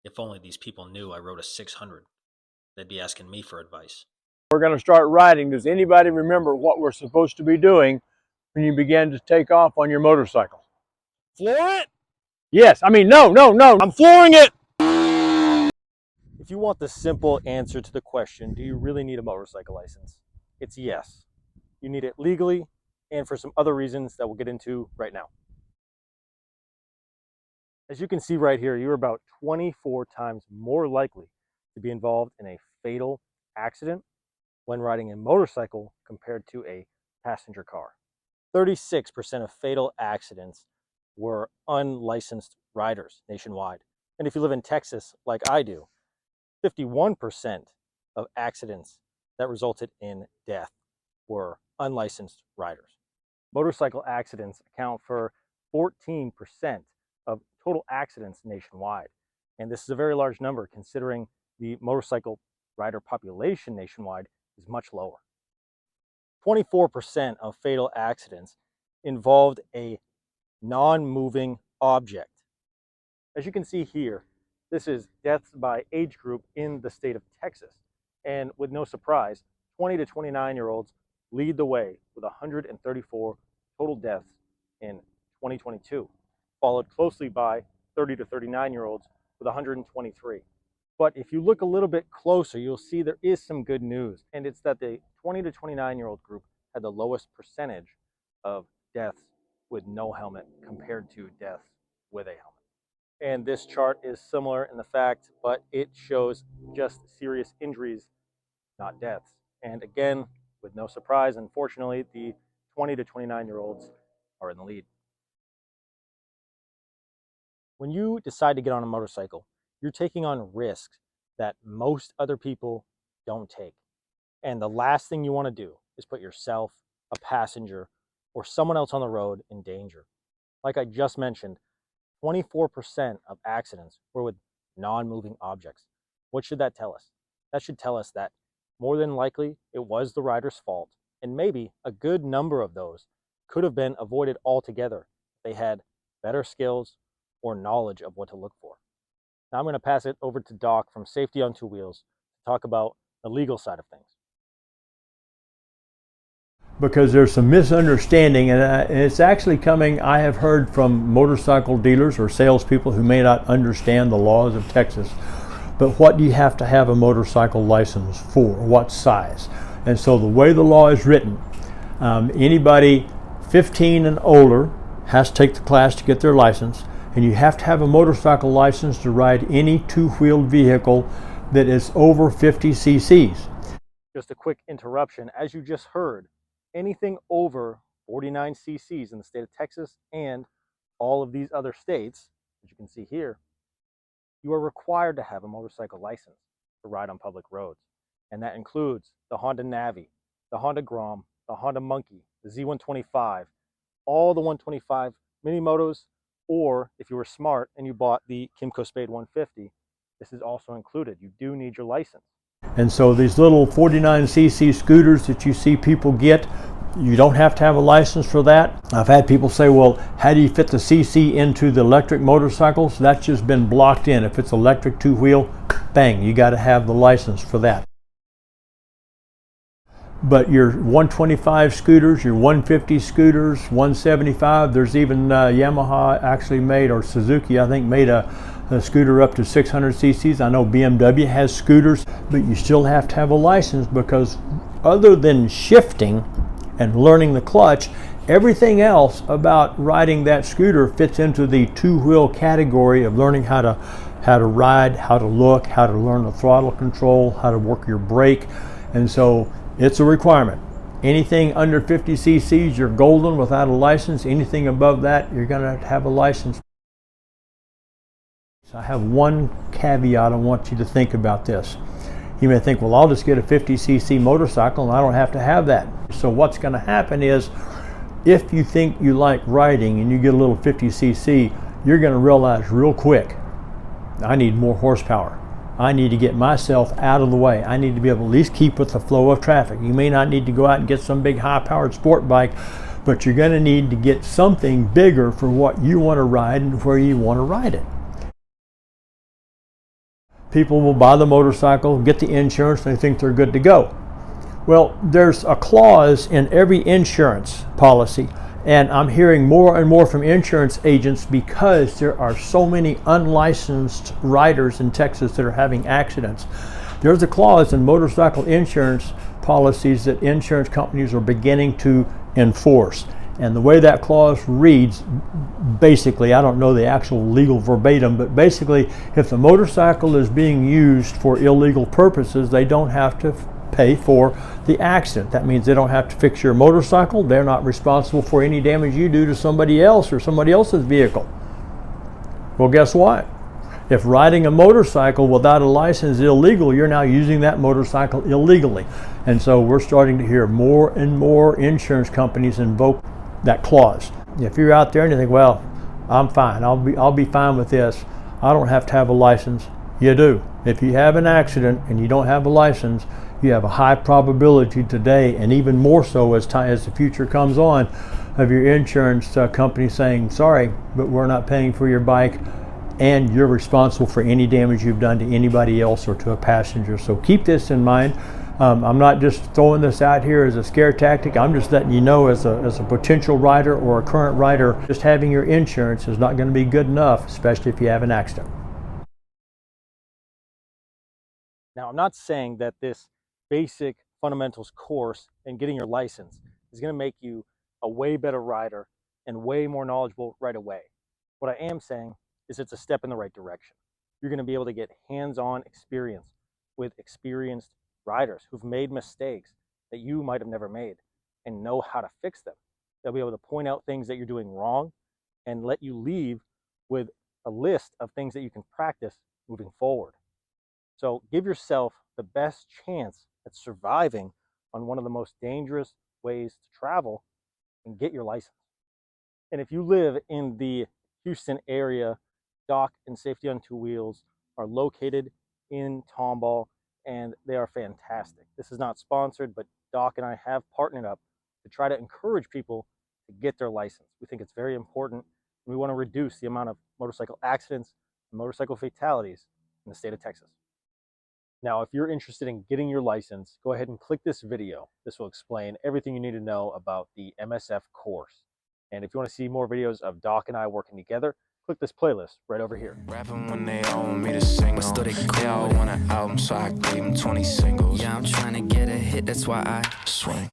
If only these people knew I rode a 600. They'd be asking me for advice. We're going to start riding. Does anybody remember what we're supposed to be doing when you begin to take off on your motorcycle? Floor it? Yes. I mean, no. I'm flooring it. If you want the simple answer to the question, do you really need a motorcycle license? It's yes. You need it legally and for some other reasons that we'll get into right now. As you can see right here, you're about 24 times more likely to be involved in a fatal accident when riding a motorcycle compared to a passenger car. 36% of fatal accidents were unlicensed riders nationwide. And if you live in Texas like I do, 51% of accidents that resulted in death were unlicensed riders. Motorcycle accidents account for 14% of total accidents nationwide. And this is a very large number considering the motorcycle rider population nationwide is much lower. 24% of fatal accidents involved a non-moving object. As you can see here, this is deaths by age group in the state of Texas. And with no surprise, 20 to 29-year-olds lead the way with 134 total deaths in 2022, followed closely by 30 to 39-year-olds with 123. But if you look a little bit closer, you'll see there is some good news, and it's that the 20 to 29-year-old group had the lowest percentage of deaths with no helmet compared to deaths with a helmet. And this chart is similar in the fact, but it shows just serious injuries, not deaths. And again, with no surprise, unfortunately, the 20 to 29-year-olds are in the lead. When you decide to get on a motorcycle, you're taking on risks that most other people don't take. And the last thing you want to do is put yourself, a passenger, or someone else on the road in danger. Like I just mentioned, 24% of accidents were with non-moving objects. What should that tell us? That should tell us that more than likely it was the rider's fault, and maybe a good number of those could have been avoided altogether if they had better skills or knowledge of what to look for. Now I'm going to pass it over to Doc from Safety on Two Wheels to talk about the legal side of things. Because there's some misunderstanding, and it's actually coming, I have heard from motorcycle dealers or salespeople who may not understand the laws of Texas. But what do you have to have a motorcycle license for? What size? And so the way the law is written, anybody 15 and older has to take the class to get their license, and you have to have a motorcycle license to ride any two-wheeled vehicle that is over 50 cc's. Just a quick interruption. As you just heard, anything over 49 cc's in the state of Texas and all of these other states, as you can see here, you are required to have a motorcycle license to ride on public roads. And that includes the Honda Navi, the Honda Grom, the Honda Monkey, the Z125, all the 125 mini motos, or if you were smart and you bought the Kimco Spade 150, this is also included. You do need your license. And so these little 49cc scooters that you see people get, you don't have to have a license for that. I've had people say, well, how do you fit the CC into the electric motorcycles? That's just been blocked in. If it's electric two-wheel, bang, you got to have the license for that. But your 125 scooters, your 150 scooters, 175, there's even Yamaha actually made, or Suzuki I think made a scooter up to 600 cc's. I know BMW has scooters, but you still have to have a license, because other than shifting and learning the clutch, everything else about riding that scooter fits into the two-wheel category of learning how to ride, how to look, how to learn the throttle control, how to work your brake. And so it's a requirement. Anything under 50 cc's, you're golden without a license. Anything above that, you're going to have a license. So I have one caveat I want you to think about this. You may think, well, I'll just get a 50cc motorcycle and I don't have to have that. So what's going to happen is, if you think you like riding and you get a little 50cc, you're going to realize real quick, I need more horsepower. I need to get myself out of the way. I need to be able to at least keep with the flow of traffic. You may not need to go out and get some big high-powered sport bike, but you're going to need to get something bigger for what you want to ride and where you want to ride it. people will buy the motorcycle, get the insurance, and they think they're good to go. Well, there's a clause in every insurance policy, and I'm hearing more and more from insurance agents because there are so many unlicensed riders in Texas that are having accidents. There's a clause in motorcycle insurance policies that insurance companies are beginning to enforce. And the way that clause reads, basically, I don't know the actual legal verbatim, but basically, if the motorcycle is being used for illegal purposes, they don't have to pay for the accident. That means they don't have to fix your motorcycle. They're not responsible for any damage you do to somebody else or somebody else's vehicle. Well, guess what? If riding a motorcycle without a license is illegal, you're now using that motorcycle illegally. And so we're starting to hear more and more insurance companies invoke that clause. If you're out there and you think, well, I'm fine, I'll be fine with this, I don't have to have a license. You do. If you have an accident and you don't have a license, you have a high probability today, and even more so as the future comes on, of your insurance company saying, sorry, but we're not paying for your bike, and you're responsible for any damage you've done to anybody else or to a passenger. So keep this in mind. I'm not just throwing this out here as a scare tactic. I'm just letting you know, as a potential rider or a current rider, just having your insurance is not going to be good enough, especially if you have an accident. Now, I'm not saying that this basic fundamentals course and getting your license is going to make you a way better rider and way more knowledgeable right away. What I am saying is it's a step in the right direction. You're going to be able to get hands-on experience with experienced riders who've made mistakes that you might have never made and know how to fix them. They'll be able to point out things that you're doing wrong and let you leave with a list of things that you can practice moving forward. So give yourself the best chance at surviving on one of the most dangerous ways to travel and get your license. And if you live in the Houston area, Dock and Safety on Two Wheels are located in Tomball, and they are fantastic. This is not sponsored, but Doc and I have partnered up to try to encourage people to get their license. We think it's very important, and we want to reduce the amount of motorcycle accidents and motorcycle fatalities in the state of Texas. Now, if you're interested in getting your license, go ahead and click this video. This will explain everything you need to know about the MSF course. And if you want to see more videos of Doc and I working together, click this playlist right over here. Rapping when they all want me to sing on. They all want an album, so I gave them 20 singles. Yeah, I'm trying to get a hit, that's why I swing.